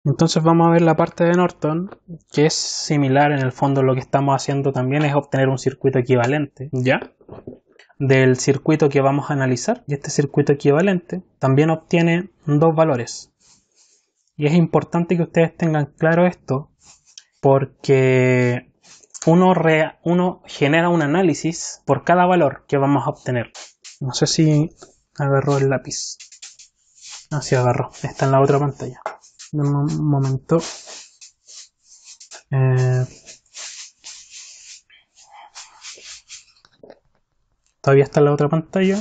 Entonces vamos a ver la parte de Norton, que es similar en el fondo. Lo que estamos haciendo también es obtener un circuito equivalente, ¿ya? Del circuito que vamos a analizar. Y este circuito equivalente también obtiene dos valores. Y es importante que ustedes tengan claro esto, porque uno genera un análisis por cada valor que vamos a obtener. No sé si agarró el lápiz. Ah, sí agarró. Está en la otra pantalla. Un momento. Todavía está en la otra pantalla.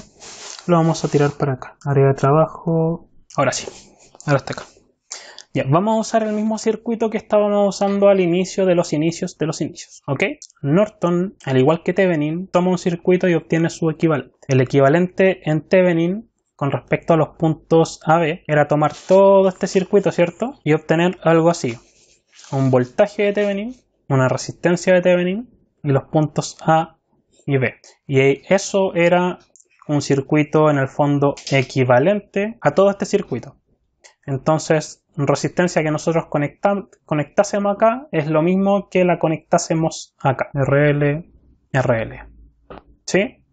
Lo vamos a tirar para acá. Área de trabajo. Ahora sí. Ahora está acá. Ya, vamos a usar el mismo circuito que estábamos usando al inicio de los inicios de los inicios. ¿Ok? Norton, al igual que Thevenin, toma un circuito y obtiene su equivalente. El equivalente en Thevenin, con respecto a los puntos AB, era tomar todo este circuito, ¿cierto? Y obtener algo así. Un voltaje de Thevenin, una resistencia de Thevenin y los puntos A y B. Y eso era un circuito en el fondo equivalente a todo este circuito. Entonces, resistencia que nosotros conectásemos acá es lo mismo que la conectásemos acá. RL, RL. ¿Sí?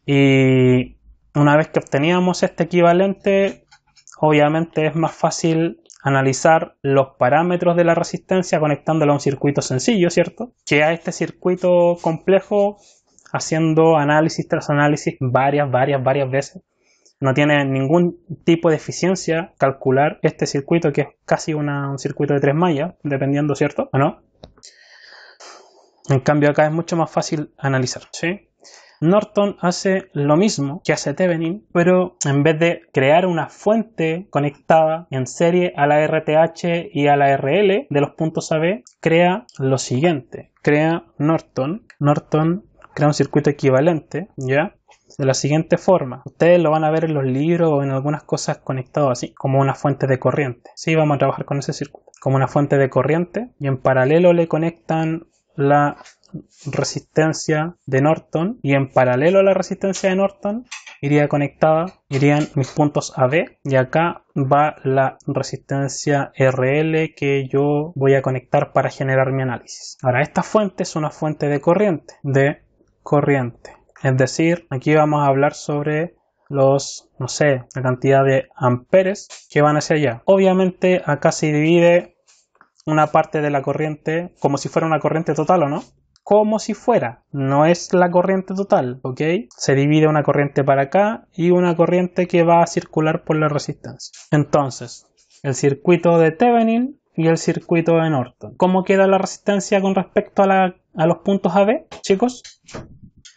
Y una vez que obteníamos este equivalente, obviamente es más fácil analizar los parámetros de la resistencia conectándolo a un circuito sencillo, ¿cierto? Que a este circuito complejo haciendo análisis tras análisis varias veces. No tiene ningún tipo de eficiencia calcular este circuito, que es casi un circuito de 3 mallas, dependiendo, ¿cierto? ¿O no? En cambio acá es mucho más fácil analizar, ¿sí? Norton hace lo mismo que hace Thevenin, pero en vez de crear una fuente conectada en serie a la RTH y a la RL de los puntos AB, crea lo siguiente. Norton crea un circuito equivalente, ¿ya? De la siguiente forma. Ustedes lo van a ver en los libros o en algunas cosas conectado así, como una fuente de corriente. Sí, vamos a trabajar con ese circuito. Como una fuente de corriente, y en paralelo le conectan la resistencia de Norton, y en paralelo a la resistencia de Norton irían mis puntos AB, y acá va la resistencia RL que yo voy a conectar para generar mi análisis. Ahora, esta fuente es una fuente de corriente. Es decir, aquí vamos a hablar sobre no sé, la cantidad de amperes que van hacia allá. Obviamente acá se divide una parte de la corriente como si fuera una corriente total, ¿o no? Como si fuera, no es la corriente total, ¿ok? Se divide una corriente para acá y una corriente que va a circular por la resistencia. Entonces, el circuito de Thevenin y el circuito de Norton. ¿Cómo queda la resistencia con respecto a los puntos AB, chicos?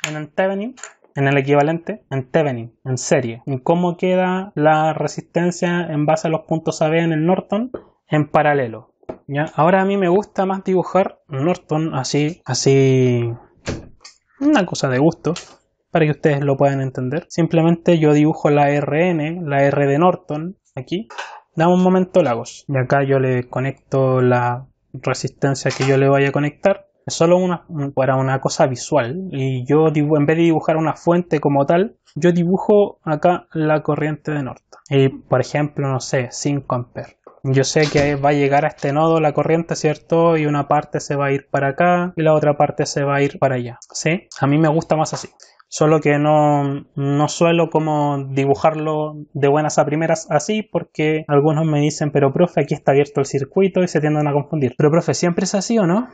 En el Thevenin, en el equivalente, en Thevenin, en serie. ¿Y cómo queda la resistencia en base a los puntos AB en el Norton? En paralelo. ¿Ya? Ahora a mí me gusta más dibujar Norton así, una cosa de gusto, para que ustedes lo puedan entender. Simplemente yo dibujo la RN, la R de Norton, aquí. Dame un momento, Lagos. Y acá yo le conecto la resistencia que yo le vaya a conectar. Es solo para una cosa visual. Y yo en vez de dibujar una fuente como tal, yo dibujo acá la corriente de Norton. Y por ejemplo, no sé, 5 amperes. Yo sé que va a llegar a este nodo la corriente, ¿cierto? Y una parte se va a ir para acá y la otra parte se va a ir para allá, ¿sí? A mí me gusta más así. Solo que no suelo como dibujarlo de buenas a primeras así, porque algunos me dicen, pero profe, aquí está abierto el circuito, y se tienden a confundir. Pero profe, ¿siempre es así o no?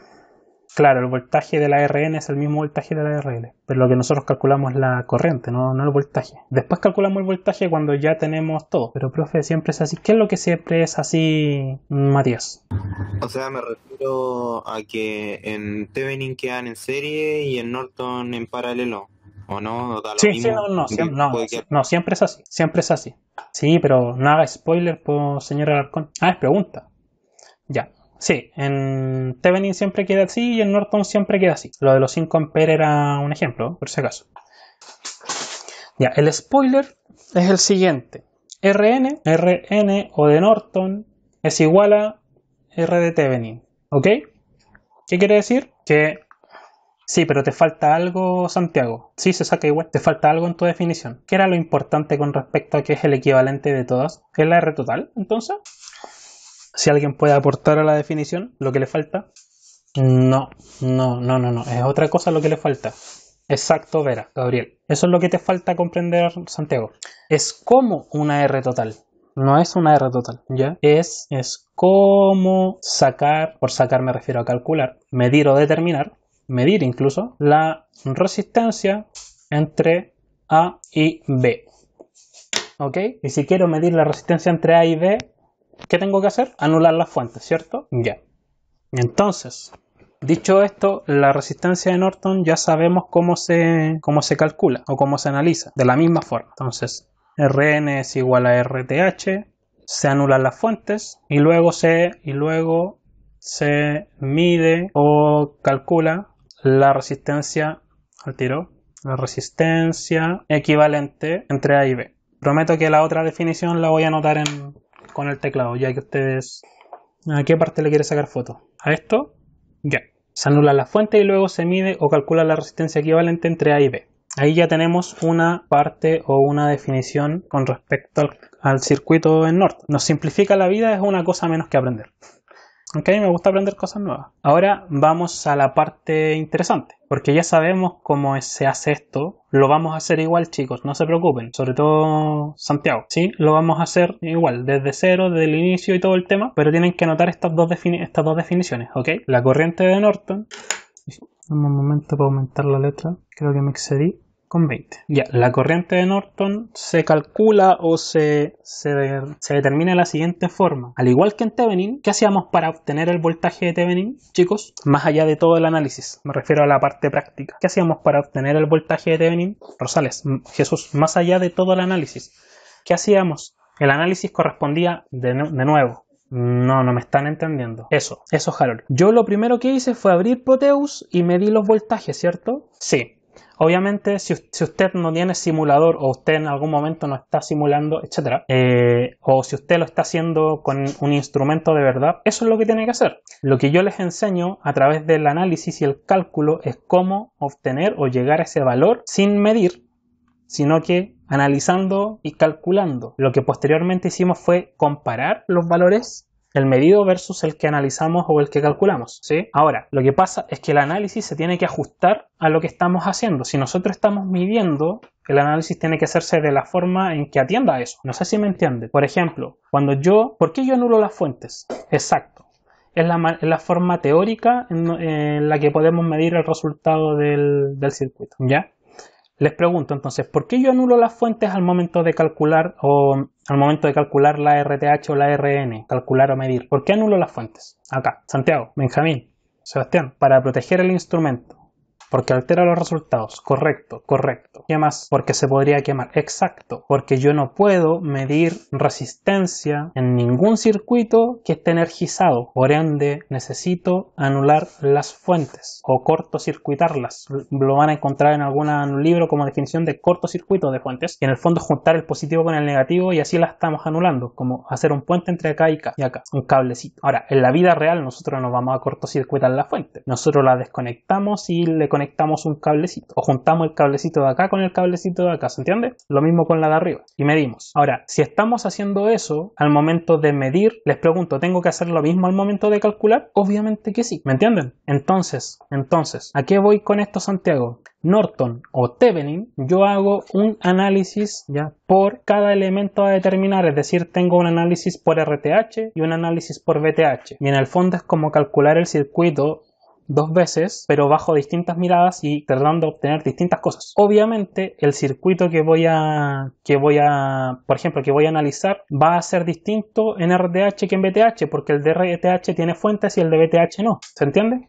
Claro, el voltaje de la RN es el mismo voltaje de la RL, pero lo que nosotros calculamos es la corriente, no el voltaje. Después calculamos el voltaje cuando ya tenemos todo. Pero profe, siempre es así. ¿Qué es lo que siempre es así, Matías? O sea, me refiero a que en Thevenin quedan en serie y en Norton en paralelo. ¿O no? ¿O da lo Sí, mismo? no, siempre es así, siempre es así. Sí, pero no haga spoiler, pues, señor Alarcón. Ah, es pregunta. Ya. Sí, en Thevenin siempre queda así y en Norton siempre queda así. Lo de los 5 amperes era un ejemplo, por si acaso. Ya, el spoiler es el siguiente. RN o de Norton es igual a R de Thevenin. ¿Ok? ¿Qué quiere decir? Que sí, pero te falta algo, Santiago. Sí, se saca igual. Te falta algo en tu definición. ¿Qué era lo importante con respecto a que es el equivalente de todas? ¿Es la R total, entonces? Si alguien puede aportar a la definición lo que le falta. No. Es otra cosa lo que le falta. Exacto, Vera, Gabriel. Eso es lo que te falta comprender, Santiago. Es como una R total. No es una R total, ¿ya? Es como sacar, por sacar me refiero a calcular, medir o determinar, medir incluso, la resistencia entre A y B. ¿Ok? Y si quiero medir la resistencia entre A y B, ¿qué tengo que hacer? Anular las fuentes, ¿cierto? Ya. Entonces, dicho esto, la resistencia de Norton ya sabemos cómo se calcula o cómo se analiza, de la misma forma. Entonces, Rn es igual a RTH, se anulan las fuentes y luego se mide o calcula la resistencia al tiro, la resistencia equivalente entre A y B. Prometo que la otra definición la voy a anotar con el teclado, ya que ustedes... ¿A qué parte le quiere sacar foto? ¿A esto? Ya. Se anula la fuente y luego se mide o calcula la resistencia equivalente entre A y B. Ahí ya tenemos una parte o una definición con respecto al circuito en Norton. Nos simplifica la vida, es una cosa menos que aprender. Ok, me gusta aprender cosas nuevas. Ahora vamos a la parte interesante, porque ya sabemos cómo se hace esto. Lo vamos a hacer igual, chicos, no se preocupen, sobre todo Santiago. Sí, lo vamos a hacer igual, desde cero, desde el inicio y todo el tema, pero tienen que notar estas dos definiciones, ¿ok? La corriente de Norton. Un momento para aumentar la letra, creo que me excedí. Con 20. Ya, la corriente de Norton se calcula o se determina de la siguiente forma. Al igual que en Thevenin, ¿qué hacíamos para obtener el voltaje de Thevenin, chicos? Más allá de todo el análisis, me refiero a la parte práctica. ¿Qué hacíamos para obtener el voltaje de Thevenin? Rosales, Jesús, más allá de todo el análisis, ¿qué hacíamos? El análisis correspondía de nuevo. No me están entendiendo. Eso, Harold. Yo lo primero que hice fue abrir Proteus y medí los voltajes, ¿cierto? Sí. Obviamente, si usted no tiene simulador o usted en algún momento no está simulando, etc., o si usted lo está haciendo con un instrumento de verdad, eso es lo que tiene que hacer. Lo que yo les enseño a través del análisis y el cálculo es cómo obtener o llegar a ese valor sin medir, sino que analizando y calculando. Lo que posteriormente hicimos fue comparar los valores, el medido versus el que analizamos o el que calculamos, ¿sí? Ahora, lo que pasa es que el análisis se tiene que ajustar a lo que estamos haciendo. Si nosotros estamos midiendo, el análisis tiene que hacerse de la forma en que atienda a eso. No sé si me entiende. Por ejemplo, ¿por qué yo anulo las fuentes? Exacto. Es la forma teórica en la que podemos medir el resultado del circuito, ¿ya? Les pregunto entonces, ¿por qué yo anulo las fuentes al momento de calcular la RTH o la RN, calcular o medir? ¿Por qué anulo las fuentes? Acá, Santiago, Benjamín, Sebastián, para proteger el instrumento. Porque altera los resultados. Correcto. ¿Qué más? Porque se podría quemar. Exacto. Porque yo no puedo medir resistencia en ningún circuito que esté energizado. Por ende, necesito anular las fuentes o cortocircuitarlas. Lo van a encontrar en algún libro como definición de cortocircuito de fuentes. Y en el fondo juntar el positivo con el negativo y así las estamos anulando. Como hacer un puente entre acá y acá. Un cablecito. Ahora, en la vida real nosotros no vamos a cortocircuitar la fuente. Nosotros la desconectamos y le conectamos un cablecito o juntamos el cablecito de acá con el cablecito de acá, ¿se entiende? Lo mismo con la de arriba y medimos. Ahora, si estamos haciendo eso al momento de medir, les pregunto, ¿tengo que hacer lo mismo al momento de calcular? Obviamente que sí, ¿me entienden? Entonces, ¿a qué voy con esto, Santiago? Norton o Thevenin, yo hago un análisis ya por cada elemento a determinar, es decir, tengo un análisis por RTH y un análisis por VTH y en el fondo es como calcular el circuito dos veces, pero bajo distintas miradas y tratando de obtener distintas cosas. Obviamente, el circuito que voy a analizar va a ser distinto en RTH que en VTH, porque el de RTH tiene fuentes y el de VTH no. ¿Se entiende?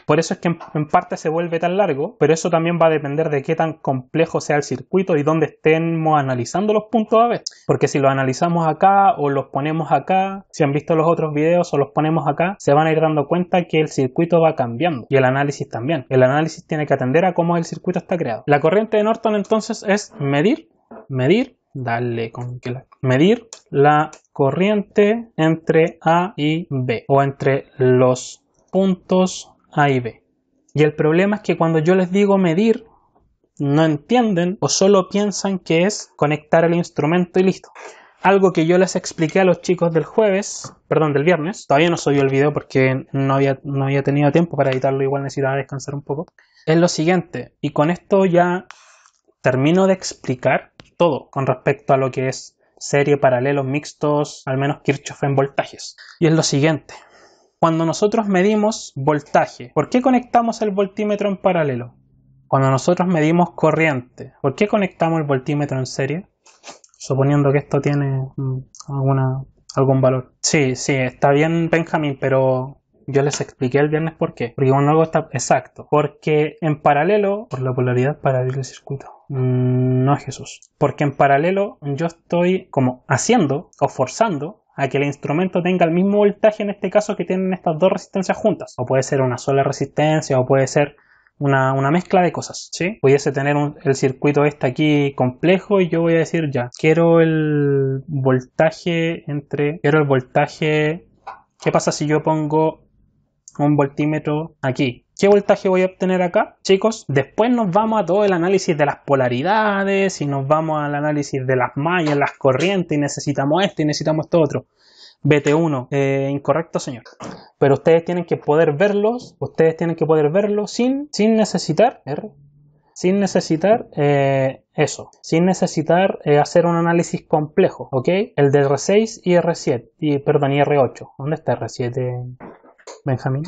Por eso es que en parte se vuelve tan largo, pero eso también va a depender de qué tan complejo sea el circuito y dónde estemos analizando los puntos a ver. Porque si los analizamos acá o los ponemos acá, si han visto los otros videos o los ponemos acá, se van a ir dando cuenta que el circuito va cambiando y el análisis también. El análisis tiene que atender a cómo el circuito está creado. La corriente de Norton entonces es medir la corriente entre A y B o entre los puntos A y B. Y el problema es que cuando yo les digo medir, no entienden o solo piensan que es conectar el instrumento y listo. Algo que yo les expliqué a los chicos del del viernes, todavía no subió el video porque no había tenido tiempo para editarlo, igual necesitaba descansar un poco, es lo siguiente, y con esto ya termino de explicar todo con respecto a lo que es serie, paralelos, mixtos, al menos Kirchhoff en voltajes. Y es lo siguiente, cuando nosotros medimos voltaje, ¿por qué conectamos el voltímetro en paralelo? Cuando nosotros medimos corriente, ¿por qué conectamos el voltímetro en serie? Suponiendo que esto tiene algún valor. Sí, está bien, Benjamín, pero yo les expliqué el viernes por qué. Porque cuando algo está exacto. Porque en paralelo, por la polaridad para abrir el circuito. No es Jesús. Porque en paralelo yo estoy como haciendo o forzando a que el instrumento tenga el mismo voltaje en este caso que tienen estas dos resistencias juntas. O puede ser una sola resistencia o puede ser una mezcla de cosas, ¿sí? Pudiese tener el circuito aquí complejo y yo voy a decir ya, quiero el voltaje. ¿Qué pasa si yo pongo un voltímetro aquí? ¿Qué voltaje voy a obtener acá? Chicos, después nos vamos a todo el análisis de las polaridades y nos vamos al análisis de las mallas, las corrientes y necesitamos esto y necesitamos esto otro. BT1, incorrecto señor, pero ustedes tienen que poder verlo sin necesitar hacer un análisis complejo, ¿ok? El de R6 y R7, y R8. ¿Dónde está R7, Benjamín?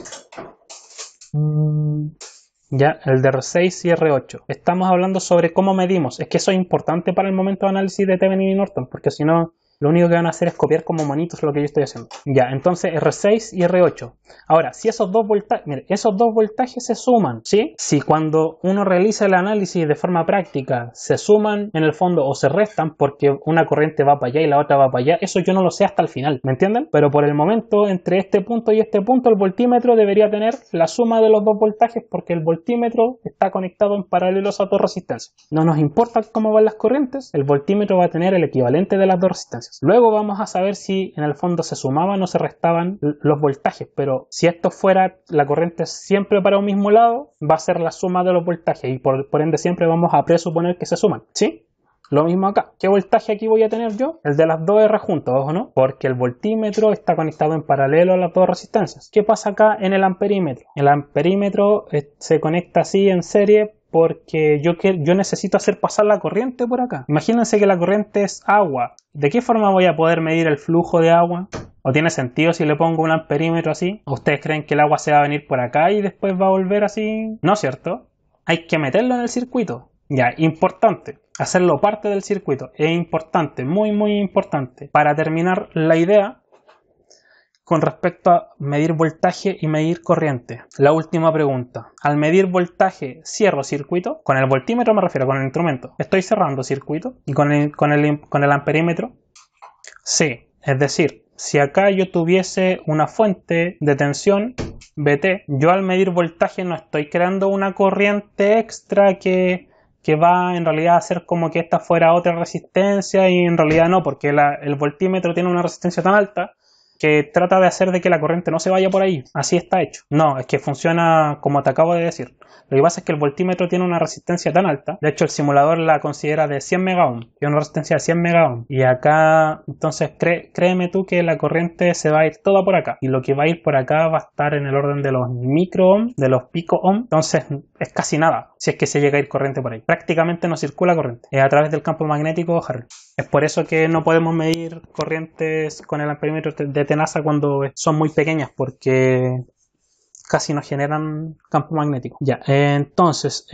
Ya, el de R6 y R8. Estamos hablando sobre cómo medimos. Es que eso es importante para el momento de análisis de Thevenin y Norton, porque si no, lo único que van a hacer es copiar como monitos lo que yo estoy haciendo. Ya, entonces R6 y R8. Ahora, si esos dos voltajes se suman, ¿sí? Si cuando uno realiza el análisis de forma práctica se suman en el fondo o se restan porque una corriente va para allá y la otra va para allá, eso yo no lo sé hasta el final, ¿me entienden? Pero por el momento, entre este punto y este punto, el voltímetro debería tener la suma de los dos voltajes porque el voltímetro está conectado en paralelo a dos resistencias. No nos importa cómo van las corrientes, el voltímetro va a tener el equivalente de las dos resistencias. Luego vamos a saber si en el fondo se sumaban o se restaban los voltajes, pero si esto fuera la corriente siempre para un mismo lado, va a ser la suma de los voltajes y por ende siempre vamos a presuponer que se suman, ¿sí? Lo mismo acá. ¿Qué voltaje aquí voy a tener yo? El de las dos R juntas, ¿o no? Porque el voltímetro está conectado en paralelo a las dos resistencias. ¿Qué pasa acá en el amperímetro? El amperímetro se conecta así en serie porque yo necesito hacer pasar la corriente por acá. Imagínense que la corriente es agua. ¿De qué forma voy a poder medir el flujo de agua? ¿O tiene sentido si le pongo un amperímetro así? ¿O ustedes creen que el agua se va a venir por acá y después va a volver así? No, ¿cierto? Hay que meterlo en el circuito. Ya, importante. Hacerlo parte del circuito. Es importante, muy muy importante. Para terminar la idea con respecto a medir voltaje y medir corriente. La última pregunta. Al medir voltaje, ¿cierro circuito? Con el voltímetro me refiero, con el instrumento. ¿Estoy cerrando circuito? ¿Y con el amperímetro? Sí, es decir, si acá yo tuviese una fuente de tensión BT, yo al medir voltaje no estoy creando una corriente extra que va en realidad a hacer como que esta fuera otra resistencia y en realidad no, porque el voltímetro tiene una resistencia tan alta que trata de hacer de que la corriente no se vaya por ahí. Así está hecho. No, es que funciona como te acabo de decir. Lo que pasa es que el voltímetro tiene una resistencia tan alta. De hecho, el simulador la considera de 100 megaohm. Tiene una resistencia de 100 megaohm. Y acá, entonces, créeme tú que la corriente se va a ir toda por acá. Y lo que va a ir por acá va a estar en el orden de los microohm, de los pico-ohm. Entonces, es casi nada si es que se llega a ir corriente por ahí. Prácticamente no circula corriente. Es a través del campo magnético, Harold. Es por eso que no podemos medir corrientes con el amperímetro de tenaza cuando son muy pequeñas, porque casi no generan campo magnético. Ya, entonces,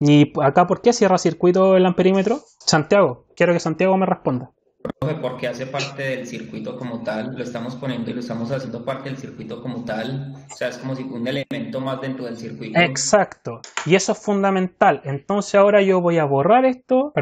¿y acá por qué cierra circuito el amperímetro? Santiago, quiero que Santiago me responda. Porque hace parte del circuito como tal, lo estamos poniendo y lo estamos haciendo parte del circuito como tal, o sea, es como si un elemento más dentro del circuito. Exacto, y eso es fundamental. Entonces ahora yo voy a borrar esto,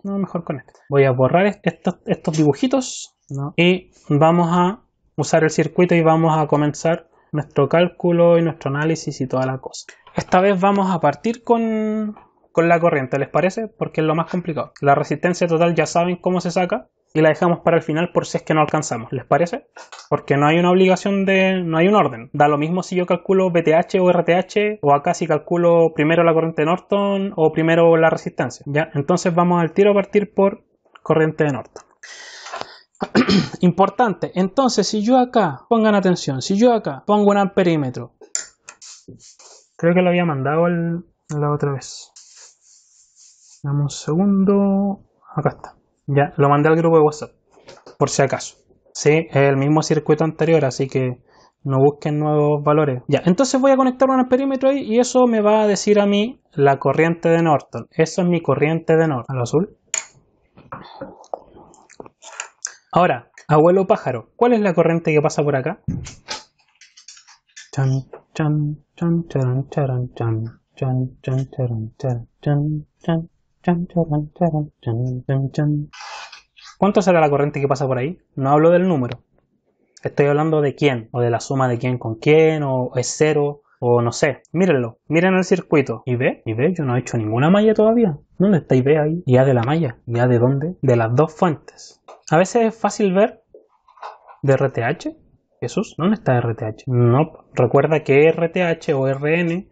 mejor con esto. Voy a borrar estos dibujitos, ¿no? Y vamos a usar el circuito y vamos a comenzar nuestro cálculo y nuestro análisis y toda la cosa. Esta vez vamos a partir con la corriente, ¿les parece? Porque es lo más complicado. La resistencia total ya saben cómo se saca y la dejamos para el final por si es que no alcanzamos, ¿les parece? Porque no hay una obligación no hay un orden. Da lo mismo si yo calculo BTH o RTH o acá si calculo primero la corriente de Norton o primero la resistencia, ¿ya? Entonces vamos al tiro a partir por corriente de Norton. Importante. Entonces, si yo acá, pongan atención, si yo acá pongo un amperímetro, creo que lo había mandado la otra vez. Dame un segundo. Acá está. Ya, lo mandé al grupo de WhatsApp, por si acaso. Sí, es el mismo circuito anterior, así que no busquen nuevos valores. Ya, entonces voy a conectar un amperímetro ahí y eso me va a decir a mí la corriente de Norton. Eso es mi corriente de Norton. Al azul. Ahora, abuelo pájaro, ¿cuál es la corriente que pasa por acá? Chan, chan, chan, charan, charan, chan, chan, chan, charan, charan, chan, chan, chan, charan, charan, chan, chan, chan. ¿Cuánto será la corriente que pasa por ahí? No hablo del número. Estoy hablando de quién, o de la suma de quién con quién, o es cero, o no sé. Mírenlo, miren el circuito. ¿Y ve? Yo no he hecho ninguna malla todavía. ¿Dónde está ¿Y ve ahí? ¿Ya de la malla? ¿Ya de dónde? De las dos fuentes. A veces es fácil ver de RTH. Jesús, ¿dónde está RTH? No, recuerda que RTH o RN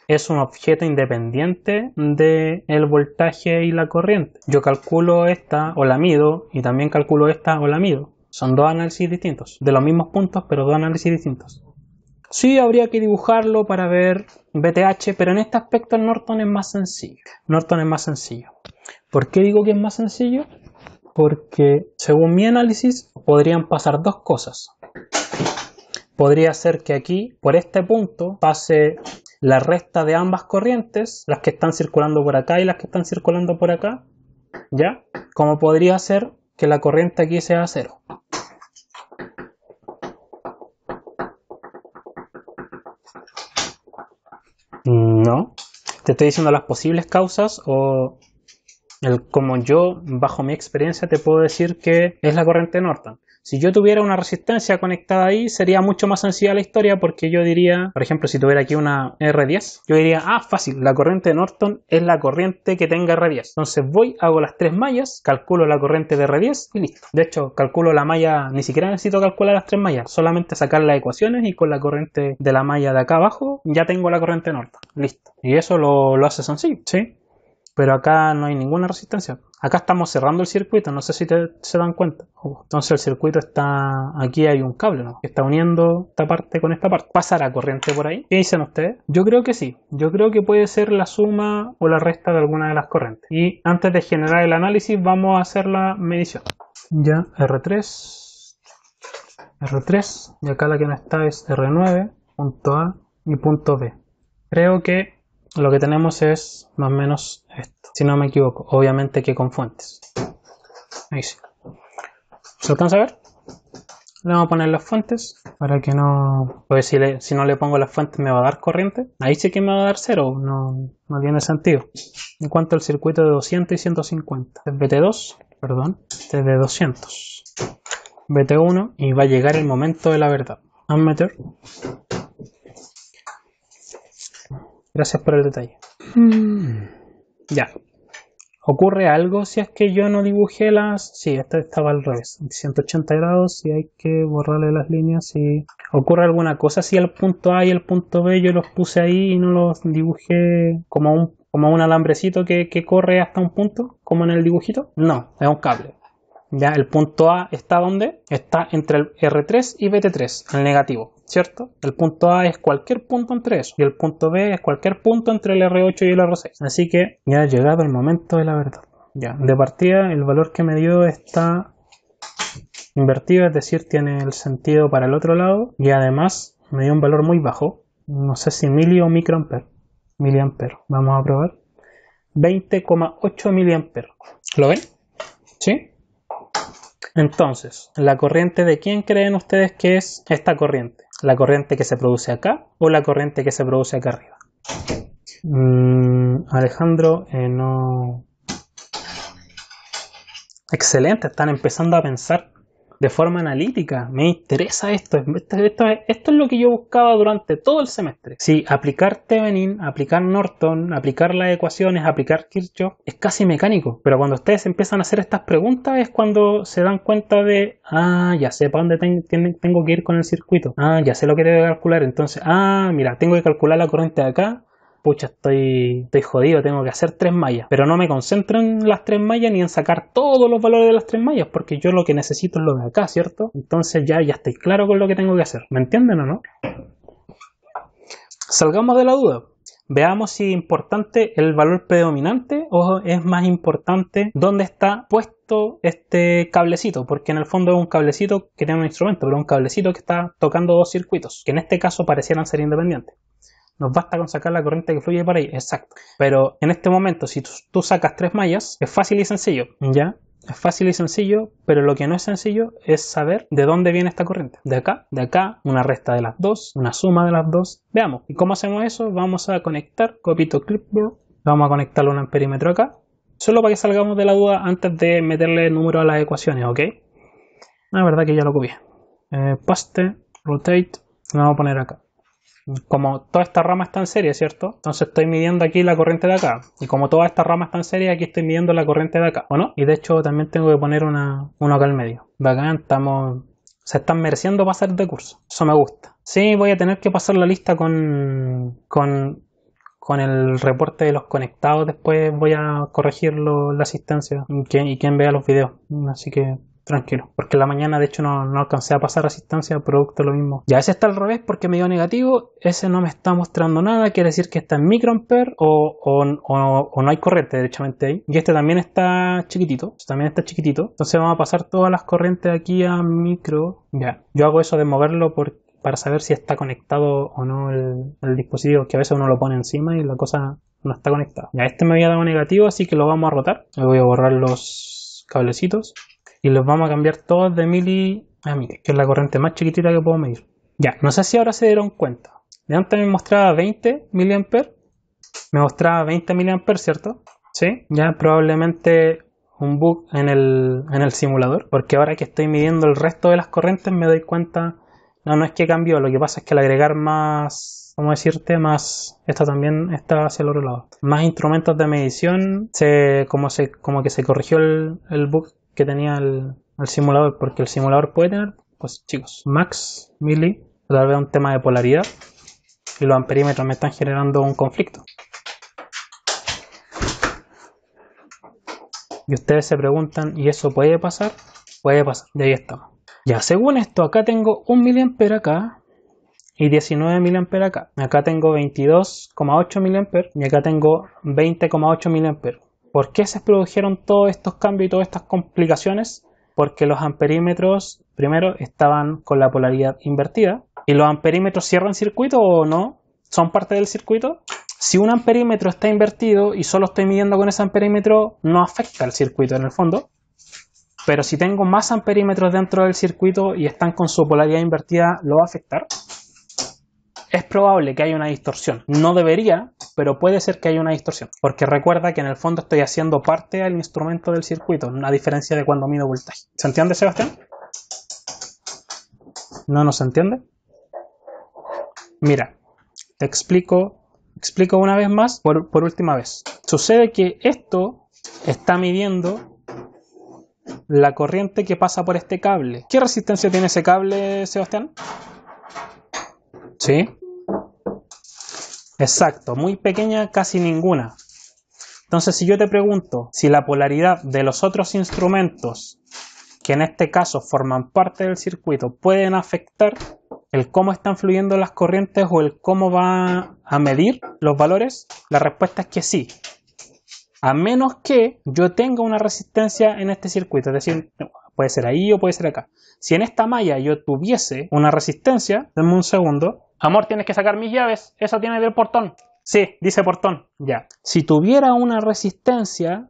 es un objeto independiente del voltaje y la corriente. Yo calculo esta o la mido y también calculo esta o la mido. Son dos análisis distintos, de los mismos puntos, pero dos análisis distintos. Sí, habría que dibujarlo para ver VTH, pero en este aspecto el Norton es más sencillo. Norton es más sencillo. ¿Por qué digo que es más sencillo? Porque según mi análisis podrían pasar dos cosas. Podría ser que aquí, por este punto, pase la resta de ambas corrientes, las que están circulando por acá y las que están circulando por acá, ¿ya? Como podría ser que la corriente aquí sea cero. No, te estoy diciendo las posibles causas o como yo, bajo mi experiencia, te puedo decir que es la corriente Norton. Si yo tuviera una resistencia conectada ahí, sería mucho más sencilla la historia porque yo diría, por ejemplo, si tuviera aquí una R10, yo diría, fácil, la corriente de Norton es la corriente que tenga R10. Entonces voy, hago las tres mallas, calculo la corriente de R10 y listo. De hecho, calculo la malla, ni siquiera necesito calcular las tres mallas, solamente sacar las ecuaciones y con la corriente de la malla de acá abajo ya tengo la corriente de Norton. Listo. Y eso lo hace sencillo, ¿sí? Pero acá no hay ninguna resistencia. Acá estamos cerrando el circuito, no sé si se dan cuenta. Entonces el circuito está... Aquí hay un cable, ¿no? Que está uniendo esta parte con esta parte. ¿Pasará corriente por ahí? ¿Qué dicen ustedes? Yo creo que sí. Yo creo que puede ser la suma o la resta de alguna de las corrientes. Y antes de generar el análisis vamos a hacer la medición. Ya, R3. R3. Y acá la que no está es R9, punto A y punto B. Creo que lo que tenemos es más o menos esto, si no me equivoco, obviamente que con fuentes. Ahí sí. ¿Se alcanza a ver? Le vamos a poner las fuentes para que no... Pues si no le pongo las fuentes me va a dar corriente. Ahí sí que me va a dar cero, no tiene sentido. En cuanto al circuito de 200 y 150. Este es BT2, perdón, este es de 200. BT1 y va a llegar el momento de la verdad. Ammeter. Gracias por el detalle. Ya. ¿Ocurre algo si es que yo no dibujé las...? Sí, esta estaba al revés. 180 grados y hay que borrarle las líneas. Y ¿ocurre alguna cosa si el punto A y el punto B yo los puse ahí y no los dibujé como un alambrecito que corre hasta un punto? Como en el dibujito. No, es un cable. Ya, el punto A está ¿dónde? Está entre el R3 y BT3, el negativo, ¿cierto? El punto A es cualquier punto entre eso y el punto B es cualquier punto entre el R8 y el R6. Así que ya ha llegado el momento de la verdad. Ya, de partida el valor que me dio está invertido, es decir, tiene el sentido para el otro lado y además me dio un valor muy bajo, no sé si mili o microampere, miliampere. Vamos a probar. 20,8 miliamperes. ¿Lo ven? ¿Sí? Entonces, ¿la corriente de quién creen ustedes que es esta corriente? ¿La corriente que se produce acá o la corriente que se produce acá arriba? Alejandro, no... Excelente, están empezando a pensar de forma analítica. Me interesa esto. Esto es lo que yo buscaba durante todo el semestre. Sí, aplicar Thevenin, aplicar Norton, aplicar las ecuaciones, aplicar Kirchhoff es casi mecánico. Pero cuando ustedes empiezan a hacer estas preguntas es cuando se dan cuenta de ya sé para dónde tengo que ir con el circuito. Ya sé lo que debo calcular. Entonces, mira, tengo que calcular la corriente de acá. pucha, estoy jodido, tengo que hacer 3 mallas. Pero no me concentro en las 3 mallas ni en sacar todos los valores de las 3 mallas, porque yo lo que necesito es lo de acá, ¿cierto? Entonces ya estoy claro con lo que tengo que hacer. ¿Me entienden o no? Salgamos de la duda. Veamos si es importante el valor predominante o es más importante dónde está puesto este cablecito, porque en el fondo es un cablecito que tiene un instrumento, pero un cablecito que está tocando 2 circuitos, que en este caso parecieran ser independientes. Nos basta con sacar la corriente que fluye por ahí, exacto. Pero en este momento, si tú sacas 3 mallas, es fácil y sencillo, ¿ya? Es fácil y sencillo, pero lo que no es sencillo es saber de dónde viene esta corriente. De acá, una resta de las dos, una suma de las dos. Veamos. ¿Y cómo hacemos eso? Vamos a conectar, copito clipboard. Vamos a conectarlo a un amperímetro acá. Solo para que salgamos de la duda antes de meterle número a las ecuaciones, ¿ok? La verdad que ya lo copié. Paste, rotate, lo vamos a poner acá. Como toda esta rama está en serie, ¿cierto? Entonces estoy midiendo aquí la corriente de acá. Y como toda esta rama está en serie, aquí estoy midiendo la corriente de acá, ¿o no? Y de hecho también tengo que poner uno acá al medio. Bacán, se están mereciendo pasar de curso. Eso me gusta. Sí, voy a tener que pasar la lista con el reporte de los conectados. Después voy a corregir la asistencia y quien vea los videos. Así que tranquilo, porque en la mañana de hecho no alcancé a pasar asistencia, producto de lo mismo. Ya ese está al revés porque me dio negativo, ese no me está mostrando nada, quiere decir que está en microampere o no hay corriente derechamente ahí. Y este también está chiquitito, entonces vamos a pasar todas las corrientes aquí a micro. Ya, yo hago eso de moverlo para saber si está conectado o no el dispositivo, que a veces uno lo pone encima y la cosa no está conectada. Ya, este me había dado negativo, así que lo vamos a rotar. Le voy a borrar los cablecitos. Y los vamos a cambiar todos de mili a mili, que es la corriente más chiquitita que puedo medir. Ya, no sé si ahora se dieron cuenta. De antes me mostraba 20 mA. Me mostraba 20 mA, ¿cierto? Sí, ya probablemente un bug en el simulador. Porque ahora que estoy midiendo el resto de las corrientes me doy cuenta. No es que cambió, lo que pasa es que al agregar más, ¿cómo decirte? Más, esto también está hacia el otro lado. Más instrumentos de medición, como que se corrigió el bug que tenía el simulador, porque el simulador puede tener, pues chicos, max, mili, tal vez un tema de polaridad, y los amperímetros me están generando un conflicto. Y ustedes se preguntan, ¿y eso puede pasar? Puede pasar, y ahí estamos. Ya, según esto, acá tengo 1 mA acá, y 19 mA acá. Acá tengo 22,8 mA, y acá tengo 20,8 mA. ¿Por qué se produjeron todos estos cambios y todas estas complicaciones? Porque los amperímetros, primero, estaban con la polaridad invertida. ¿Y los amperímetros cierran circuito o no? ¿Son parte del circuito? Si un amperímetro está invertido y solo estoy midiendo con ese amperímetro, no afecta al circuito en el fondo. Pero si tengo más amperímetros dentro del circuito y están con su polaridad invertida, ¿lo va a afectar? Es probable que haya una distorsión. No debería, pero puede ser que haya una distorsión. Porque recuerda que en el fondo estoy haciendo parte del instrumento del circuito, a diferencia de cuando mido voltaje. ¿Se entiende, Sebastián? ¿No se entiende? Mira, te explico una vez más, por última vez. Sucede que esto está midiendo la corriente que pasa por este cable. ¿Qué resistencia tiene ese cable, Sebastián? ¿Sí? Exacto, muy pequeña, casi ninguna. Entonces, si yo te pregunto si la polaridad de los otros instrumentos, que en este caso forman parte del circuito, pueden afectar el cómo están fluyendo las corrientes o el cómo va a medir los valores, la respuesta es que sí. A menos que yo tenga una resistencia en este circuito, es decir, puede ser ahí o puede ser acá. Si en esta malla yo tuviese una resistencia, denme un segundo. Amor, tienes que sacar mis llaves, eso tiene del portón. Sí, dice portón, ya. Si tuviera una resistencia,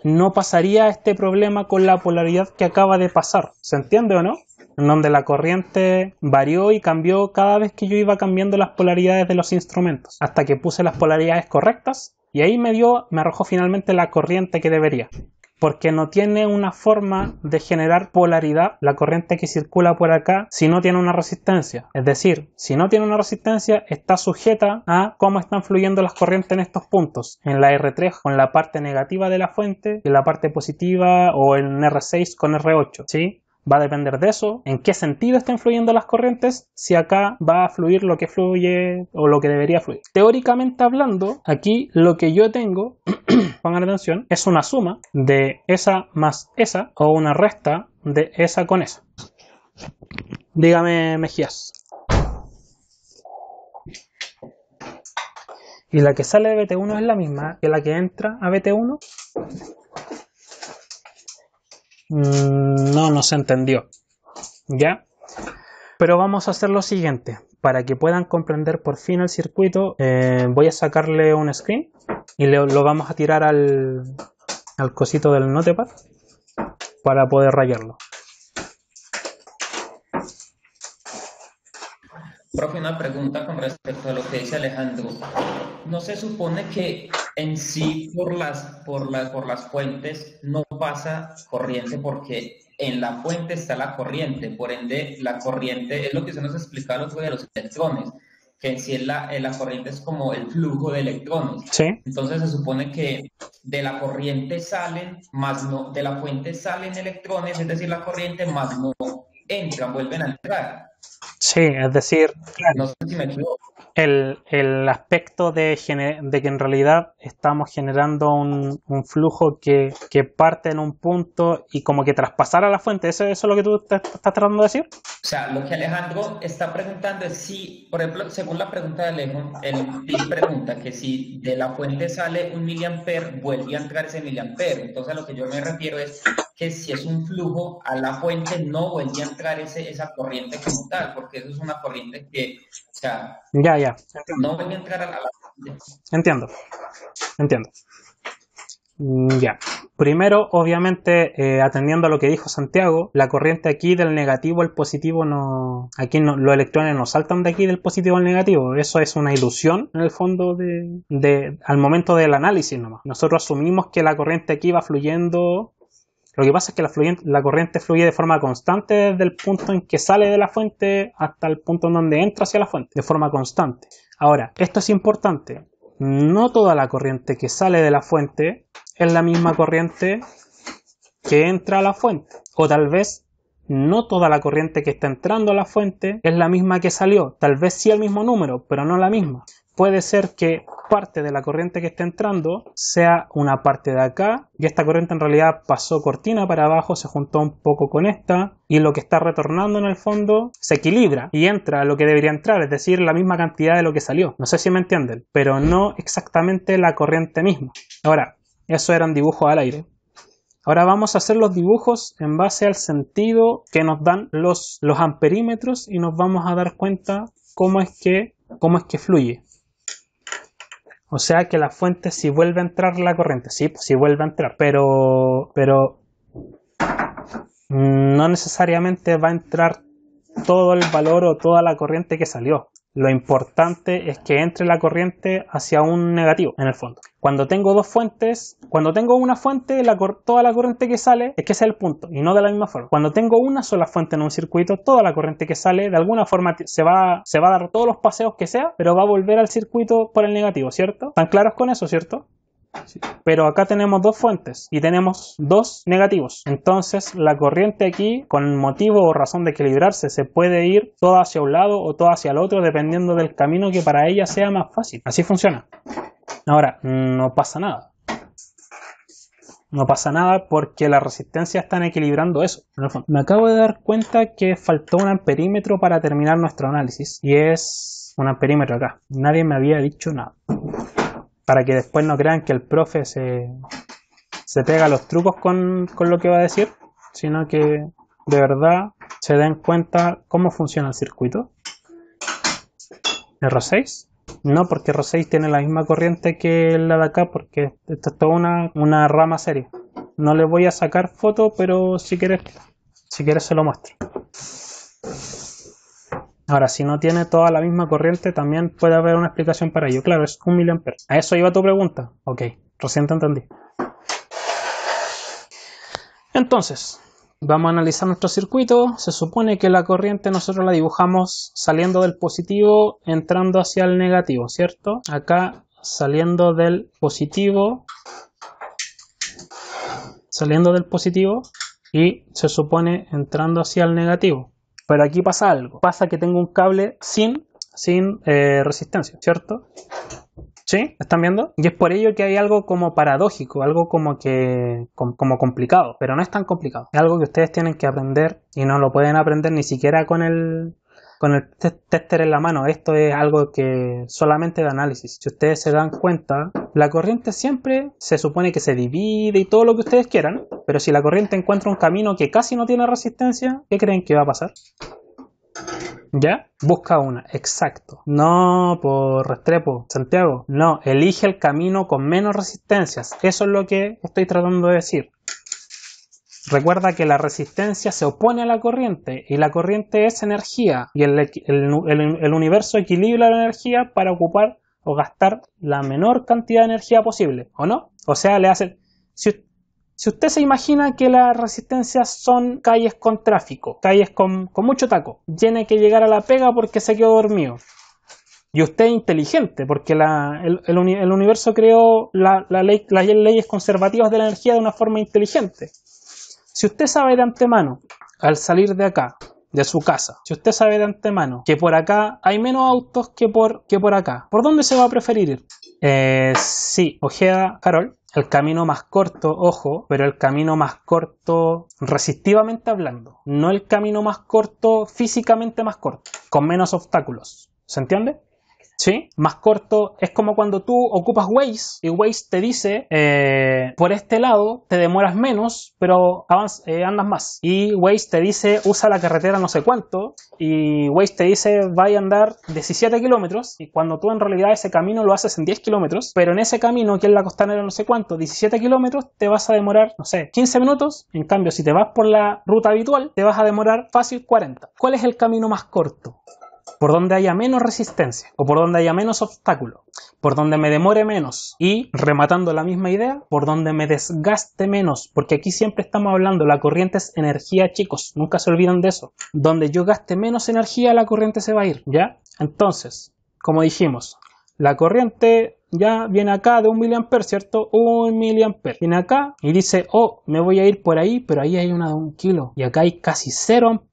no pasaría este problema con la polaridad que acaba de pasar. ¿Se entiende o no? En donde la corriente varió y cambió cada vez que yo iba cambiando las polaridades de los instrumentos, hasta que puse las polaridades correctas y ahí me arrojó finalmente la corriente que debería. Porque no tiene una forma de generar polaridad la corriente que circula por acá si no tiene una resistencia. Es decir, si no tiene una resistencia está sujeta a cómo están fluyendo las corrientes en estos puntos. En la R3 con la parte negativa de la fuente y la parte positiva, o en R6 con R8, ¿sí? Va a depender de eso, en qué sentido estén fluyendo las corrientes, si acá va a fluir lo que fluye o lo que debería fluir. Teóricamente hablando, aquí lo que yo tengo, pongan atención, es una suma de esa más esa o una resta de esa con esa. Dígame, Mejías. ¿Y la que sale de BT1 es la misma que la que entra a BT1? No se entendió. ¿Ya? Pero vamos a hacer lo siguiente. Para que puedan comprender por fin el circuito, voy a sacarle un screen y lo vamos a tirar al cosito del notepad para poder rayarlo. Profe, una pregunta con respecto a lo que dice Alejandro. ¿No se supone que en sí por las fuentes no pasa corriente porque en la fuente está la corriente? Por ende, la corriente es lo que se nos explicaba el otro día de los electrones, que en sí la corriente es como el flujo de electrones. ¿Sí? Entonces se supone que de la corriente salen, más no, de la fuente salen electrones, es decir, la corriente más no entran, vuelven a entrar. Sí, es decir, claro, No sé si me equivoco. el aspecto de que en realidad estamos generando un flujo que parte en un punto y como que traspasar a la fuente, ¿eso es lo que tú estás tratando de decir? O sea, lo que Alejandro está preguntando es si, por ejemplo, según la pregunta de Alejo, él pregunta que si de la fuente sale un miliamper, vuelve a entrar ese miliamper. Entonces a lo que yo me refiero es que si es un flujo a la fuente, no vuelve a entrar esa corriente como tal, porque eso es una corriente que, o sea, Ya, no vuelve a entrar a la fuente. entiendo. Ya. Primero, obviamente, atendiendo a lo que dijo Santiago, la corriente aquí del negativo al positivo no... Aquí no, los electrones no saltan de aquí del positivo al negativo. Eso es una ilusión, en el fondo, al momento del análisis nomás. Nosotros asumimos que la corriente aquí va fluyendo... Lo que pasa es que la corriente fluye de forma constante desde el punto en que sale de la fuente hasta el punto en donde entra hacia la fuente, de forma constante. Ahora, esto es importante. No toda la corriente que sale de la fuente es la misma corriente que entra a la fuente. O tal vez no toda la corriente que está entrando a la fuente es la misma que salió. Tal vez sí el mismo número, pero no la misma. Puede ser que parte de la corriente que está entrando sea una parte de acá y esta corriente en realidad pasó cortina para abajo, se juntó un poco con esta y lo que está retornando en el fondo se equilibra y entra a lo que debería entrar, es decir, la misma cantidad de lo que salió. No sé si me entienden, pero no exactamente la corriente misma. Ahora, eso eran dibujos al aire. Ahora vamos a hacer los dibujos en base al sentido que nos dan los amperímetros y nos vamos a dar cuenta cómo es que fluye. O sea que la fuente si vuelve a entrar la corriente, sí, pues sí vuelve a entrar, pero no necesariamente va a entrar todo el valor o toda la corriente que salió. Lo importante es que entre la corriente hacia un negativo, en el fondo. Cuando tengo dos fuentes, cuando tengo una fuente, toda la corriente que sale es que ese es el punto, y no de la misma forma. Cuando tengo una sola fuente en un circuito, toda la corriente que sale, de alguna forma se va a dar todos los paseos que sea, pero va a volver al circuito por el negativo, ¿cierto? ¿Están claros con eso, cierto? Sí. Pero acá tenemos dos fuentes y tenemos dos negativos. Entonces la corriente aquí, con motivo o razón de equilibrarse, se puede ir toda hacia un lado o toda hacia el otro dependiendo del camino que para ella sea más fácil. Así funciona. Ahora, no pasa nada. No pasa nada porque las resistencias están equilibrando eso. Me acabo de dar cuenta que faltó un amperímetro para terminar nuestro análisis. Y es un amperímetro acá. Nadie me había dicho nada. Para que después no crean que el profe se pega los trucos con lo que va a decir, sino que de verdad se den cuenta cómo funciona el circuito. R6, no, porque R6 tiene la misma corriente que la de acá, porque esto es toda una rama serie. No le voy a sacar foto, pero si quieres se lo muestro. Ahora, si no tiene toda la misma corriente, también puede haber una explicación para ello. Claro, es 1 miliampere. ¿A eso iba tu pregunta? Ok, recién te entendí. Entonces, vamos a analizar nuestro circuito. Se supone que la corriente nosotros la dibujamos saliendo del positivo, entrando hacia el negativo, ¿cierto? Acá, saliendo del positivo, y se supone entrando hacia el negativo. Pero aquí pasa algo. Pasa que tengo un cable sin resistencia, ¿cierto? ¿Sí? ¿Están viendo? Y es por ello que hay algo como paradójico, algo como complicado, pero no es tan complicado. Es algo que ustedes tienen que aprender y no lo pueden aprender ni siquiera con el tester en la mano. Esto es algo que solamente de análisis. Si ustedes se dan cuenta, la corriente siempre se supone que se divide y todo lo que ustedes quieran, pero si la corriente encuentra un camino que casi no tiene resistencia, ¿qué creen que va a pasar? ¿Ya? Busca una, exacto. No por Restrepo, Santiago. No, elige el camino con menos resistencias. Eso es lo que estoy tratando de decir. Recuerda que la resistencia se opone a la corriente y la corriente es energía y el universo equilibra la energía para ocupar o gastar la menor cantidad de energía posible, ¿o no? O sea, le hace... Si usted se imagina que las resistencias son calles con tráfico, calles con mucho taco, tiene que llegar a la pega porque se quedó dormido. Y usted es inteligente porque el universo creó las leyes conservativas de la energía de una forma inteligente. Si usted sabe de antemano, al salir de acá, de su casa, si usted sabe de antemano que por acá hay menos autos que por acá, ¿por dónde se va a preferir ir? Sí, Ojeda, Carol, el camino más corto, ojo, pero el camino más corto resistivamente hablando, no el camino más corto físicamente más corto, con menos obstáculos. ¿Se entiende? ¿Sí? Más corto es como cuando tú ocupas Waze y Waze te dice por este lado te demoras menos pero andas más, y Waze te dice usa la carretera no sé cuánto y Waze te dice vaya a andar 17 kilómetros y cuando tú en realidad ese camino lo haces en 10 kilómetros, pero en ese camino que es la costanera no sé cuánto, 17 kilómetros te vas a demorar, no sé, 15 minutos, en cambio si te vas por la ruta habitual te vas a demorar fácil 40. ¿Cuál es el camino más corto? Por donde haya menos resistencia o por donde haya menos obstáculo, por donde me demore menos y, rematando la misma idea, por donde me desgaste menos, porque aquí siempre estamos hablando, la corriente es energía, chicos, nunca se olviden de eso. Donde yo gaste menos energía, la corriente se va a ir, ¿ya? Entonces, como dijimos, la corriente ya viene acá de 1 miliamper, ¿cierto? 1 miliamper. Viene acá y dice, oh, me voy a ir por ahí, pero ahí hay una de 1 kilo y acá hay casi 0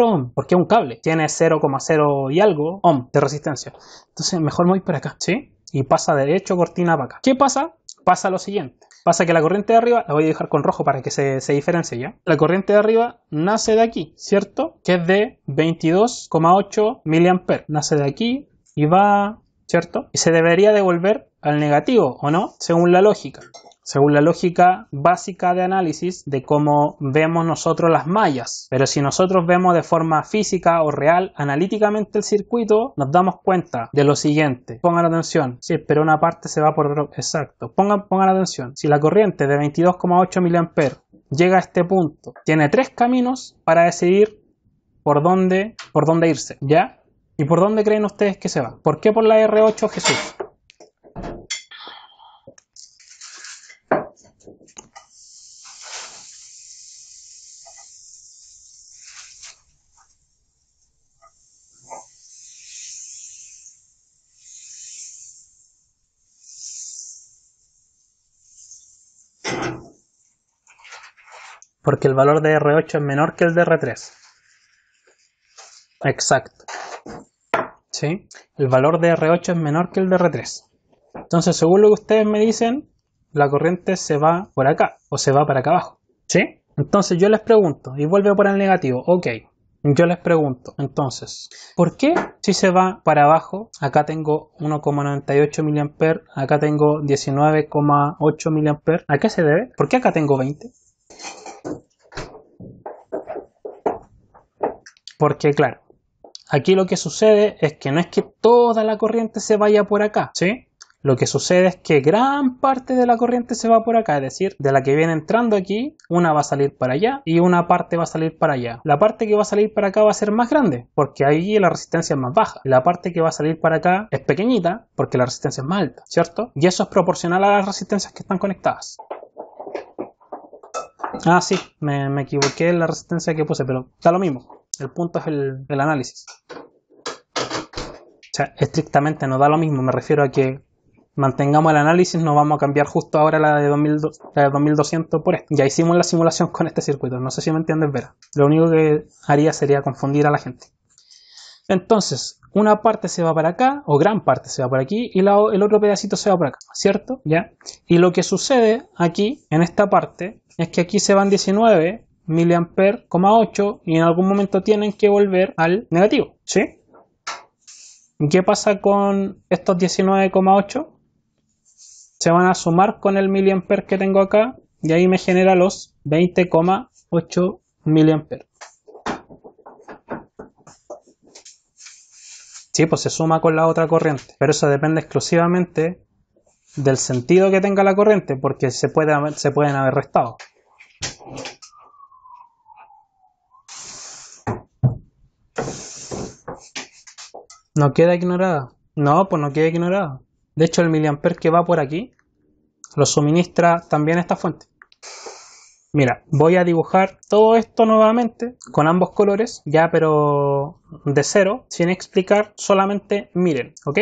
ohm, porque es un cable, tiene 0,0 y algo ohm de resistencia. Entonces mejor me voy por acá, ¿sí? Y pasa derecho cortina para acá. ¿Qué pasa? Pasa lo siguiente. Pasa que la corriente de arriba, la voy a dejar con rojo para que se diferencie ya. La corriente de arriba nace de aquí, ¿cierto? Que es de 22,8 miliamper. Nace de aquí y va, ¿cierto? Y se debería devolver al negativo, ¿o no? Según la lógica. Según la lógica básica de análisis de cómo vemos nosotros las mallas. Pero si nosotros vemos de forma física o real, analíticamente el circuito, nos damos cuenta de lo siguiente. Pongan atención. Sí, pero una parte se va por... Exacto. Pongan atención. Si la corriente de 22,8 mA llega a este punto, tiene 3 caminos para decidir por dónde irse, ¿ya? ¿Y por dónde creen ustedes que se va? ¿Por qué por la R8, Jesús? Porque el valor de R8 es menor que el de R3. Exacto. ¿Sí? El valor de R8 es menor que el de R3. Entonces, según lo que ustedes me dicen, la corriente se va por acá o se va para acá abajo. ¿Sí? Entonces yo les pregunto, y vuelve por el negativo, ok. Yo les pregunto, entonces, ¿por qué si se va para abajo? Acá tengo 1,98 mA, acá tengo 19,8 mA. ¿A qué se debe? ¿Por qué acá tengo 20? Porque claro, aquí lo que sucede es que no es que toda la corriente se vaya por acá, ¿sí? Lo que sucede es que gran parte de la corriente se va por acá, es decir, de la que viene entrando aquí, una va a salir para allá y una parte va a salir para allá. La parte que va a salir para acá va a ser más grande, porque ahí la resistencia es más baja. La parte que va a salir para acá es pequeñita, porque la resistencia es más alta, ¿cierto? Y eso es proporcional a las resistencias que están conectadas. Ah, sí, me equivoqué en la resistencia que puse, pero da lo mismo. El punto es el análisis. O sea, estrictamente no da lo mismo, me refiero a que Mantengamos el análisis, no vamos a cambiar justo ahora la de 2200 por esto. Ya hicimos la simulación con este circuito, no sé si me entiendes, Vera. Lo único que haría sería confundir a la gente. Entonces, una parte se va para acá, o gran parte se va por aquí, y el otro pedacito se va por acá, ¿cierto? ¿Ya? Y lo que sucede aquí, en esta parte, es que aquí se van 19 mA,8 y en algún momento tienen que volver al negativo, ¿sí? ¿Y qué pasa con estos 19,8? Se van a sumar con el miliamper que tengo acá y ahí me genera los 20,8 miliamperes. Sí, pues se suma con la otra corriente, pero eso depende exclusivamente del sentido que tenga la corriente, porque se pueden haber restado. ¿No queda ignorada? No, pues no queda ignorada. De hecho, el miliamper que va por aquí lo suministra también esta fuente. Mira, voy a dibujar todo esto nuevamente con ambos colores, ya pero de cero, sin explicar, solamente miren, ¿ok?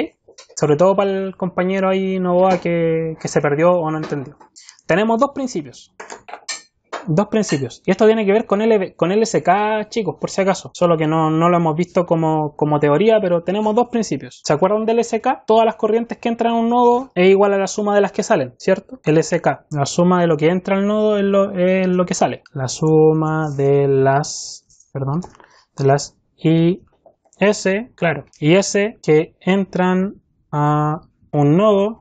Sobre todo para el compañero ahí Novoa que se perdió o no entendió. Tenemos dos principios. Y esto tiene que ver con LSK, chicos, por si acaso. Solo que no lo hemos visto como teoría, pero tenemos dos principios. ¿Se acuerdan del LSK? Todas las corrientes que entran a un nodo es igual a la suma de las que salen, ¿cierto? LSK, la suma de lo que entra al nodo es lo que sale. La suma de las IS, claro, IS que entran a un nodo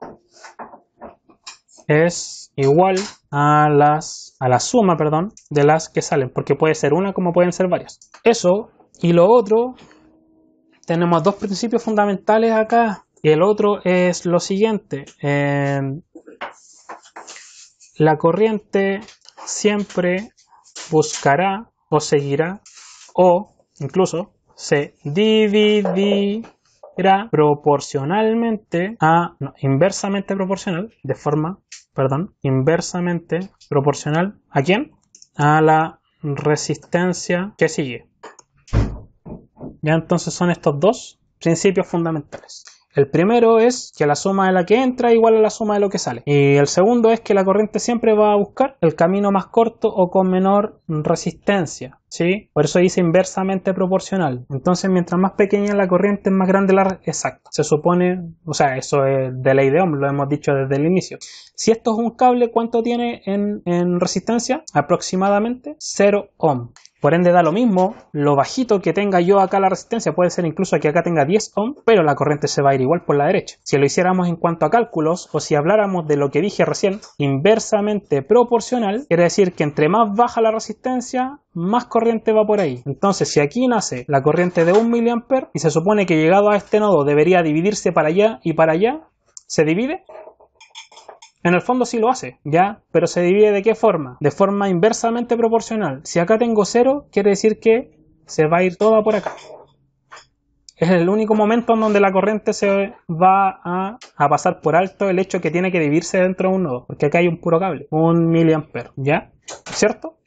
es igual a la suma, de las que salen, porque puede ser una como pueden ser varias. Eso y lo otro, tenemos dos principios fundamentales acá. Y el otro es lo siguiente: la corriente siempre buscará o seguirá o incluso se dividirá inversamente proporcional, inversamente proporcional, ¿a quién? A la resistencia que sigue. Ya, entonces son estos dos principios fundamentales. El primero es que la suma de la que entra es igual a la suma de lo que sale. Y el segundo es que la corriente siempre va a buscar el camino más corto o con menor resistencia, ¿sí? Por eso dice inversamente proporcional. Entonces, mientras más pequeña la corriente, más grande la... Exacto. Se supone, o sea, eso es de ley de Ohm, lo hemos dicho desde el inicio. Si esto es un cable, ¿cuánto tiene en resistencia? Aproximadamente 0 ohm. Por ende da lo mismo lo bajito que tenga yo acá la resistencia, puede ser incluso que acá tenga 10 ohm, pero la corriente se va a ir igual por la derecha. Si lo hiciéramos en cuanto a cálculos, o si habláramos de lo que dije recién, inversamente proporcional, quiere decir que entre más baja la resistencia, más corriente va por ahí. Entonces, si aquí nace la corriente de 1 mA y se supone que llegado a este nodo debería dividirse para allá y para allá, ¿se divide? En el fondo sí lo hace, ¿ya? Pero se divide ¿de qué forma? De forma inversamente proporcional. Si acá tengo 0, quiere decir que se va a ir toda por acá. Es el único momento en donde la corriente se va a pasar por alto el hecho que tiene que dividirse dentro de un nodo. Porque acá hay un puro cable, 1 mA, ¿ya? ¿Cierto?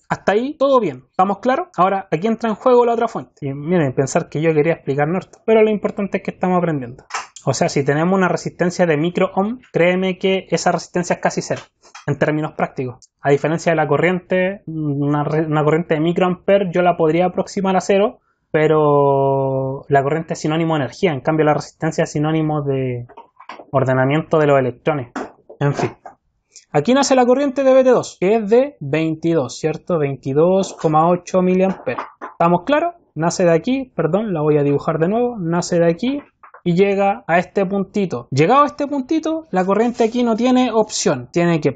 Hasta ahí todo bien, ¿estamos claros? Ahora aquí entra en juego la otra fuente. Y miren, pensar que yo quería explicar Norton, pero lo importante es que estamos aprendiendo. O sea, si tenemos una resistencia de micro ohm, créeme que esa resistencia es casi cero, en términos prácticos. A diferencia de la corriente, una corriente de microamper yo la podría aproximar a cero, pero la corriente es sinónimo de energía, en cambio la resistencia es sinónimo de ordenamiento de los electrones. En fin. Aquí nace la corriente de BT2, que es de 22, ¿cierto? 22,8 mA. ¿Estamos claros? Nace de aquí, perdón, la voy a dibujar de nuevo, nace de aquí y llega a este puntito. Llegado a este puntito, la corriente aquí no tiene opción.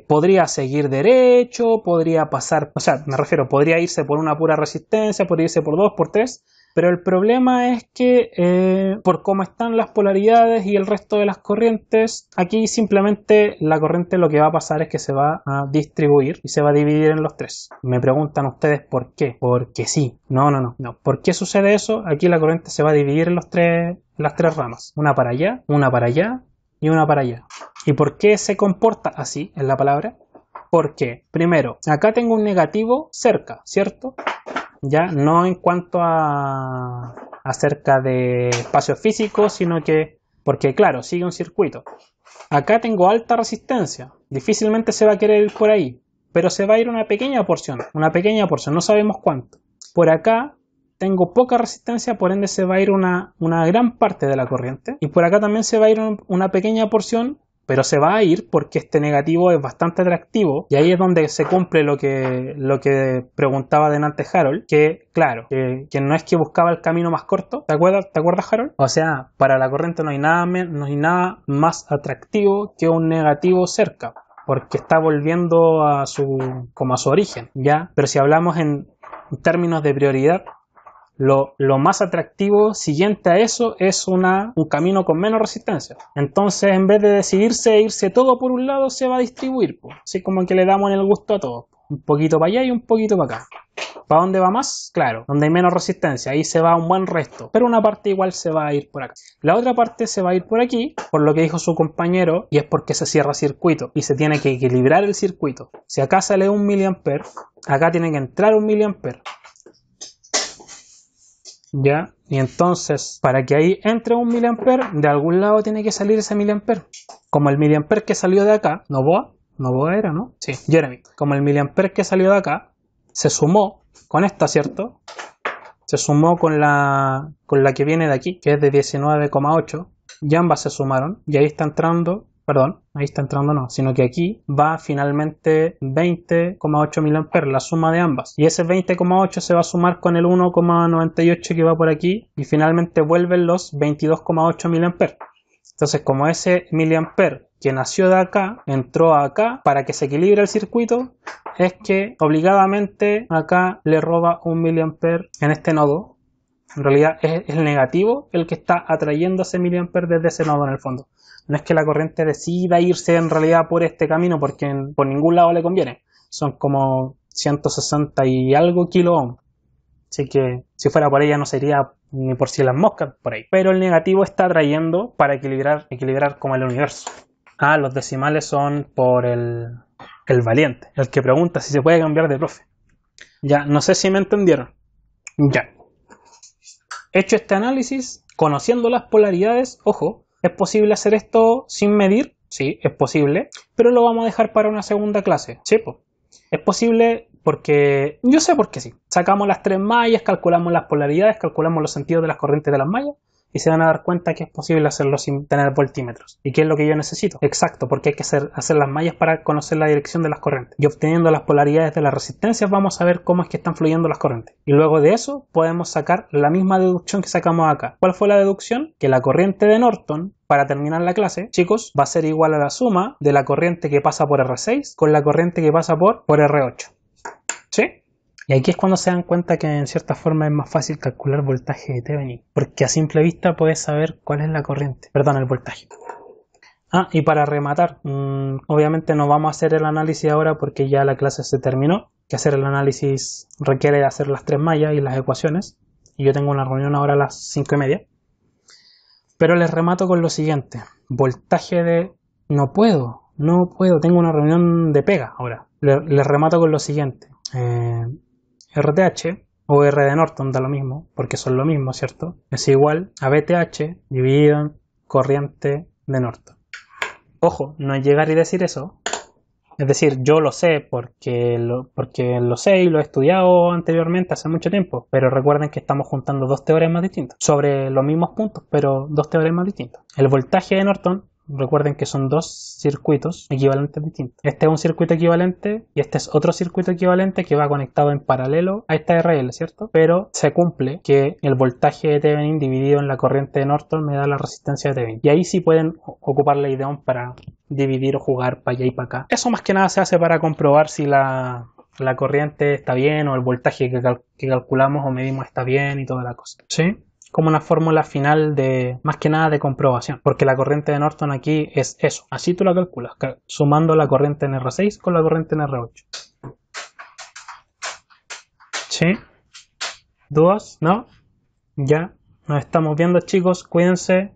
Podría seguir derecho, podría pasar, o sea, me refiero, podría irse por una pura resistencia, podría irse por 2, por 3. Pero el problema es que por cómo están las polaridades y el resto de las corrientes, aquí simplemente la corriente lo que va a pasar es que se va a distribuir y se va a dividir en los tres. Me preguntan ustedes por qué. Porque sí. No. ¿Por qué sucede eso? Aquí la corriente se va a dividir en las tres ramas. Una para allá y una para allá. ¿Y por qué se comporta así en la palabra? Porque, primero, acá tengo un negativo cerca, ¿cierto? Ya no en cuanto a acerca de espacio físico, sino que, porque claro, sigue un circuito. Acá tengo alta resistencia, difícilmente se va a querer ir por ahí, pero se va a ir una pequeña porción, no sabemos cuánto. Por acá tengo poca resistencia, por ende se va a ir una gran parte de la corriente, y por acá también se va a ir una pequeña porción, pero se va a ir porque este negativo es bastante atractivo, y ahí es donde se cumple lo que preguntaba delante Harold, que claro, que no es que buscaba el camino más corto. ¿Te acuerdas, Harold? O sea, para la corriente no hay nada más atractivo que un negativo cerca, porque está volviendo a su origen, ¿ya? Pero si hablamos en términos de prioridad, lo más atractivo siguiente a eso es un camino con menos resistencia. Entonces, en vez de decidirse irse todo por un lado, se va a distribuir, po. Así como que le damos en el gusto a todo. Un poquito para allá y un poquito para acá. ¿Para dónde va más? Claro, donde hay menos resistencia, ahí se va un buen resto, pero una parte igual se va a ir por acá. La otra parte se va a ir por aquí, por lo que dijo su compañero, y es porque se cierra circuito y se tiene que equilibrar el circuito. Si acá sale 1 mA, acá tiene que entrar 1 mA. ¿Ya? Y entonces, para que ahí entre 1 mA, de algún lado tiene que salir ese miliampere. Como el miliampere que salió de acá, Novoa era, ¿no? Sí, Jeremy. Como el miliampere que salió de acá se sumó con esta, ¿cierto? Se sumó con la que viene de aquí, que es de 19,8, y ambas se sumaron, y ahí está entrando, no, sino que aquí va finalmente 20,8 mA, la suma de ambas, y ese 20,8 se va a sumar con el 1,98 que va por aquí, y finalmente vuelven los 22,8 mA. Entonces, como ese miliampere que nació de acá, entró acá, para que se equilibre el circuito, es que obligadamente acá le roba 1 mA en este nodo. En realidad es el negativo el que está atrayendo ese miliampere desde ese nodo en el fondo. No es que la corriente decida irse en realidad por este camino, porque por ningún lado le conviene. Son como 160 y algo kilo ohm. Así que si fuera por ella no sería ni por si las moscas por ahí. Pero el negativo está atrayendo para equilibrar como el universo. Ah, los decimales son por el valiente, el que pregunta si se puede cambiar de profe. Ya, no sé si me entendieron. Ya. Hecho este análisis, conociendo las polaridades, ojo, ¿es posible hacer esto sin medir? Sí, es posible, pero lo vamos a dejar para una segunda clase. Sí, pues. Es posible porque, yo sé por qué sí. Sacamos las 3 mallas, calculamos las polaridades, calculamos los sentidos de las corrientes de las mallas, y se van a dar cuenta que es posible hacerlo sin tener voltímetros. ¿Y qué es lo que yo necesito? Exacto, porque hay que hacer las mallas para conocer la dirección de las corrientes. Y obteniendo las polaridades de las resistencias vamos a ver cómo es que están fluyendo las corrientes. Y luego de eso podemos sacar la misma deducción que sacamos acá. ¿Cuál fue la deducción? Que la corriente de Norton, para terminar la clase, chicos, va a ser igual a la suma de la corriente que pasa por R6 con la corriente que pasa por R8. ¿Sí? Y aquí es cuando se dan cuenta que en cierta forma es más fácil calcular voltaje de Thevenin, porque a simple vista puedes saber cuál es la corriente, el voltaje. Ah, y para rematar, obviamente no vamos a hacer el análisis ahora porque ya la clase se terminó, que hacer el análisis requiere hacer las 3 mallas y las ecuaciones, y yo tengo una reunión ahora a las 5:30. Pero les remato con lo siguiente, voltaje de... No puedo, tengo una reunión de pega ahora. Les remato con lo siguiente. RTH o R de Norton da lo mismo, porque son lo mismo, ¿cierto? Es igual a BTH dividido en corriente de Norton. Ojo, no es llegar y decir eso. Es decir, yo lo sé porque lo sé y lo he estudiado anteriormente hace mucho tiempo, pero recuerden que estamos juntando 2 teoremas distintos sobre los mismos puntos, pero 2 teoremas distintos. El voltaje de Norton, recuerden que son 2 circuitos equivalentes distintos. Este es un circuito equivalente y este es otro circuito equivalente que va conectado en paralelo a esta RL, ¿cierto? Pero se cumple que el voltaje de Thevenin dividido en la corriente de Norton me da la resistencia de Thevenin. Y ahí sí pueden ocupar la idea para dividir o jugar para allá y para acá. Eso más que nada se hace para comprobar si la corriente está bien o el voltaje que calculamos o medimos está bien y toda la cosa. ¿Sí? Como una fórmula final de, más que nada de comprobación, porque la corriente de Norton aquí es eso, así tú la calculas, sumando la corriente en R6 con la corriente en R8. ¿Sí? ¿Dudas? ¿No? Ya, nos estamos viendo chicos, cuídense.